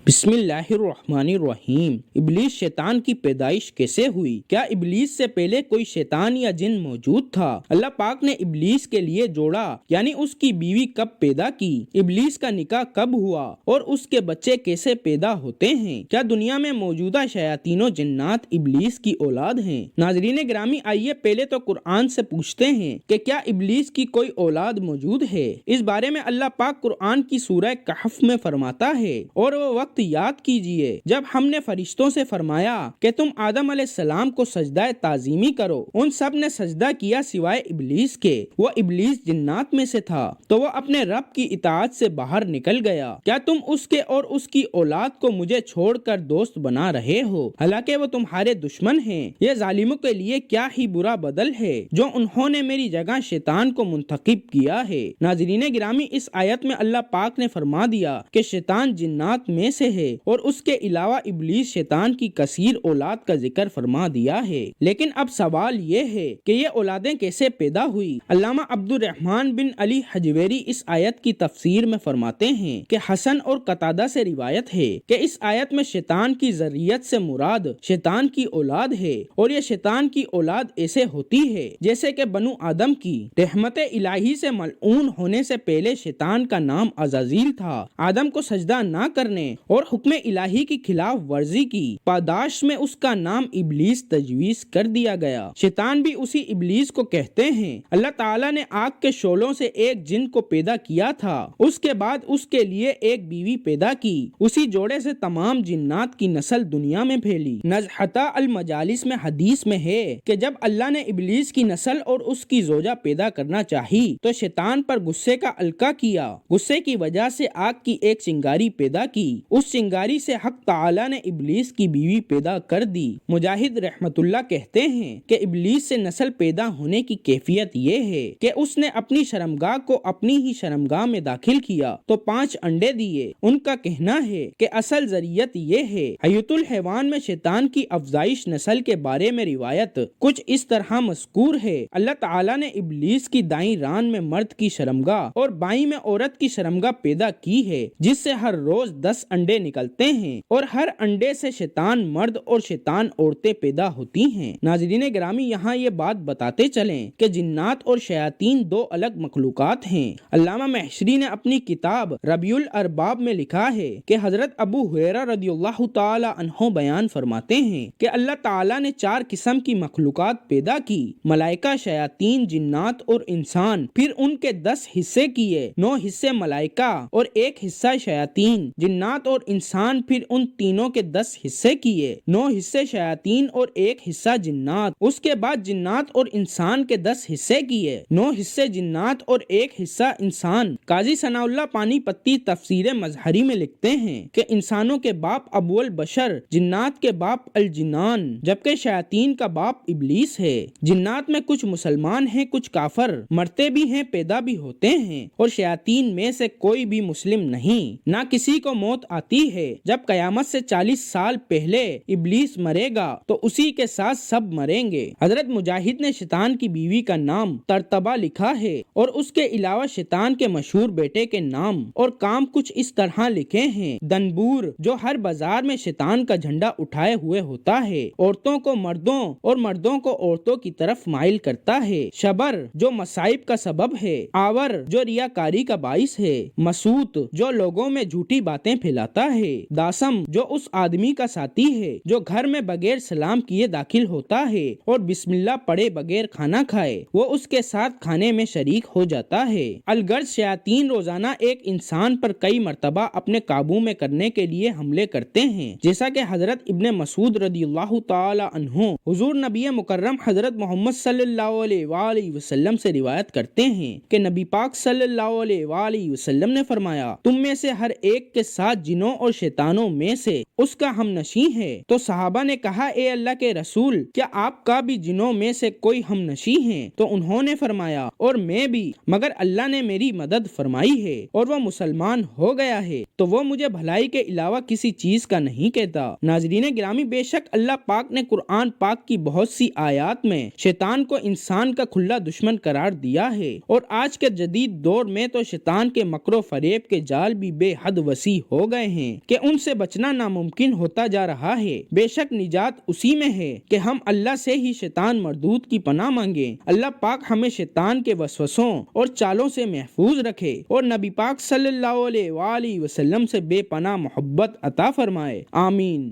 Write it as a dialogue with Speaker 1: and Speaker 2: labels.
Speaker 1: بسم اللہ الرحمن الرحیم۔ ابلیس شیطان کی پیدائش کیسے ہوئی؟ کیا ابلیس سے پہلے کوئی شیطان یا جن موجود تھا؟ اللہ پاک نے ابلیس کے لیے جوڑا یعنی اس کی بیوی کب پیدا کی؟ ابلیس کا نکاح کب ہوا اور اس کے بچے کیسے پیدا ہوتے ہیں؟ کیا دنیا میں موجودہ شیاطین و جنات ابلیس کی اولاد ہیں؟ ناظرین گرامی، آئیے پہلے تو قرآن سے پوچھتے ہیں کہ کیا ابلیس کی کوئی اولاد موجود ہے؟ اس بارے میں اللہ پاک قرآن کی سورہ کہف میں فرماتا ہے، اور وہ وقت یاد کیجئے جب ہم نے فرشتوں سے فرمایا کہ تم آدم علیہ السلام کو سجدہ تعظیمی کرو، ان سب نے سجدہ کیا سوائے ابلیس کے، وہ ابلیس جنات میں سے تھا تو وہ اپنے رب کی اطاعت سے باہر نکل گیا۔ کیا تم اس کے اور اس کی اولاد کو مجھے چھوڑ کر دوست بنا رہے ہو، حالانکہ وہ تمہارے دشمن ہیں؟ یہ ظالموں کے لیے کیا ہی برا بدل ہے جو انہوں نے میری جگہ شیطان کو منتخب کیا ہے۔ ناظرین گرامی، اس آیت میں اللہ پاک نے فرما دیا کہ شیطان جنات میں سے ہے، اور اس کے علاوہ ابلیس شیطان کی کثیر اولاد کا ذکر فرما دیا ہے۔ لیکن اب سوال یہ ہے کہ یہ اولادیں کیسے پیدا ہوئی؟ علامہ عبد الرحمن بن علی حجویری اس آیت کی تفسیر میں فرماتے ہیں کہ حسن اور قتادہ سے روایت ہے کہ اس آیت میں شیطان کی ذریت سے مراد شیطان کی اولاد ہے، اور یہ شیطان کی اولاد ایسے ہوتی ہے جیسے کہ بنو آدم کی۔ رحمت الہی سے ملعون ہونے سے پہلے شیطان کا نام عزازیل تھا۔ آدم کو سجدہ نہ کرنے اور حکم الہی کی خلاف ورزی کی پاداش میں اس کا نام ابلیس تجویز کر دیا گیا۔ شیطان بھی اسی ابلیس کو کہتے ہیں۔ اللہ تعالیٰ نے آگ کے شعلوں سے ایک جن کو پیدا کیا تھا، اس کے بعد اس کے لیے ایک بیوی پیدا کی، اسی جوڑے سے تمام جنات کی نسل دنیا میں پھیلی۔ نزحتہ المجالس میں حدیث میں ہے کہ جب اللہ نے ابلیس کی نسل اور اس کی زوجہ پیدا کرنا چاہی تو شیطان پر غصے کا القاء کیا۔ غصے کی وجہ سے آگ کی ایک چنگاری پیدا کی، اس چنگاری سے حق تعالیٰ نے ابلیس کی بیوی پیدا کر دی۔ مجاہد رحمت اللہ کہتے ہیں کہ ابلیس سے نسل پیدا ہونے کی کیفیت یہ ہے کہ اس نے اپنی شرمگاہ کو اپنی ہی شرمگاہ میں داخل کیا تو 5 انڈے دیے۔ ان کا کہنا ہے کہ اصل ذریعت یہ ہے۔ حیات الحیوان میں شیطان کی افزائش نسل کے بارے میں روایت کچھ اس طرح مذکور ہے۔ اللہ تعالیٰ نے ابلیس کی دائیں ران میں مرد کی شرمگاہ اور بائیں میں عورت کی شرمگاہ پیدا کی ہے، جس سے ہر روز 10 انڈے نکلتے ہیں، اور ہر انڈے سے شیطان مرد اور شیطان عورتیں پیدا ہوتی ہیں۔ ناظرین گرامی، یہاں یہ بات بتاتے چلیں کہ جنات اور شیاطین 2 الگ مخلوقات ہیں۔ علامہ محشری نے اپنی کتاب ربیع الارباب میں لکھا ہے کہ حضرت ابو ہریرہ رضی اللہ تعالی عنہ بیان فرماتے ہیں کہ اللہ تعالیٰ نے 4 قسم کی مخلوقات پیدا کی: ملائکہ، شیاطین، جنات اور انسان، پھر ان کے 10 حصے کیے، 9 حصے ملائکہ اور 1 حصہ شیاطین، جنات اور انسان، پھر ان تینوں کے 10 حصے کیے، 9 حصے شیاطین اور 1 حصہ جنات۔ اس کے بعد جنات اور انسان کے 10 حصے کیے، 9 حصے جنات اور 1 حصہ انسان۔ قاضی ثناء اللہ پانی پتی تفسیر مظہری میں لکھتے ہیں کہ انسانوں کے باپ ابو البشر، جنات کے باپ الجنان، جبکہ شیاطین کا باپ ابلیس ہے۔ جنات میں کچھ مسلمان ہیں، کچھ کافر، مرتے بھی ہیں، پیدا بھی ہوتے ہیں، اور شیاطین میں سے کوئی بھی مسلم نہیں، نہ کسی کو موت آتی ہے۔ جب قیامت سے 40 سال پہلے ابلیس مرے گا تو اسی کے ساتھ سب مریں گے۔ حضرت مجاہد نے شیطان کی بیوی کا نام ترتبہ لکھا ہے، اور اس کے علاوہ شیطان کے مشہور بیٹے کے نام اور کام کچھ اس طرح لکھے ہیں: دنبور، جو ہر بازار میں شیطان کا جھنڈا اٹھائے ہوئے ہوتا ہے، عورتوں کو مردوں اور مردوں کو عورتوں کی طرف مائل کرتا ہے، شبر، جو مصائب کا سبب ہے، آور، جو ریاکاری کا باعث ہے، مسوت، جو لوگوں میں جھوٹی باتیں پھیلاتا ہے، داسم، جو اس آدمی کا ساتھی ہے جو گھر میں بغیر سلام کیے داخل ہوتا ہے اور بسم اللہ پڑھے بغیر کھانا کھائے، وہ اس کے ساتھ کھانے میں شریک ہو جاتا ہے۔ الغرض شیاطین روزانہ ایک انسان پر کئی مرتبہ اپنے قابو میں کرنے کے لیے حملے کرتے ہیں، جیسا کہ حضرت ابن مسعود رضی اللہ تعالی عنہ حضور نبی مکرم حضرت محمد صلی اللہ علیہ وآلہ وسلم سے روایت کرتے ہیں کہ نبی پاک صلی اللہ علیہ وآلہ وسلم نے فرمایا: تم میں سے ہر ایک کے ساتھ جنوں اور شیطانوں میں سے اس کا ہم نشیں ہے۔ تو صحابہ نے کہا: اے اللہ کے رسول، کیا آپ کا بھی جنوں میں سے کوئی ہم نشیں ہیں؟ تو انہوں نے فرمایا: اور میں بھی، مگر اللہ نے میری مدد فرمائی ہے اور وہ مسلمان ہو گیا ہے، تو وہ مجھے بھلائی کے علاوہ کسی چیز کا نہیں کہتا۔ ناظرین گرامی، بے شک اللہ پاک نے قرآن پاک کی بہت سی آیات میں شیطان کو انسان کا کھلا دشمن قرار دیا ہے، اور آج کے جدید دور میں تو شیطان کے مکر و فریب کے جال بھی بے حد وسیع ہو گئے ہیں۔ ہیں کہ ان سے بچنا ناممکن ہوتا جا رہا ہے۔ بے شک نجات اسی میں ہے کہ ہم اللہ سے ہی شیطان مردود کی پناہ مانگیں۔ اللہ پاک ہمیں شیطان کے وسوسوں اور چالوں سے محفوظ رکھے اور نبی پاک صلی اللہ علیہ وآلہ وسلم سے بے پناہ محبت عطا فرمائے، آمین۔